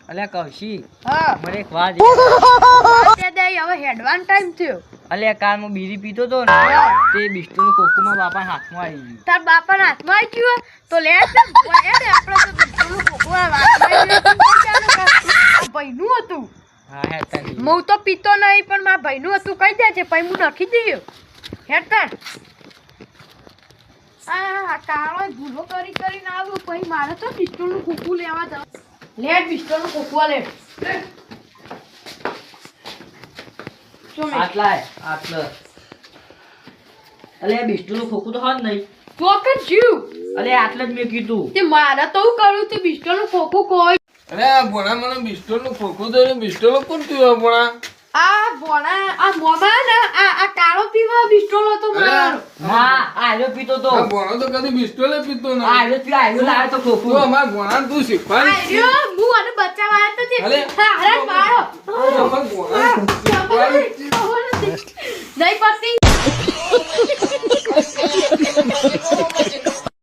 અલ્યા કૌશી હા મને એક વાત તે દે હવે હેડવાન ટાઈમ થયો અલ્યા કાલ હું બીડી પીતો તો ને તે બિસ્ટોનું કોકુમાં બાપા હાથમાં આવી ગયું. તાર બાપાના હાથમાં આવી ગયું તો લે આપણે તો બિસ્ટોનું કોકવા ભાઈનું હતું હા હે તને હું તો પીતો નહીં પણ મારા ભાઈનું હતું કહી દે છે પછી હું નાખી દઈએ હેડ તાર આ કાળો ભૂલો કરીને આવ્યો પછી મારે તો બિસ્ટોનું કોકું લેવા જવું લે બિસ્ટોનું કોકવા લે આટલા અલ્યા બિસ્ટોનું ખોખું તો હોત નહીં ચોકન જીવ અલ્યા આટલે જ મેં કીધું તે મારે તો હું કરું તે બિસ્ટોનું ખોખું કોઈ અરે આ ભણા મને બિસ્ટોલનું ખોખું દે બિસ્ટોલો કોણ પીવા ભણા આ ભોણા આ મોમા ને આ કાળો પીવા બિસ્ટોલ હતો મારો હા આયો પીતો તો આ ભણો તો કદી બિસ્ટોલે પીતો ના આયો લાવ્યો તો તું ખોખું અમાર ભણા તું શીખવાડી આર્યો હું આને બચાવવા આવ્યો તો તે અલે. હા હરાજ મારો અમાર ભણા શીખવાડી નહીં પડતી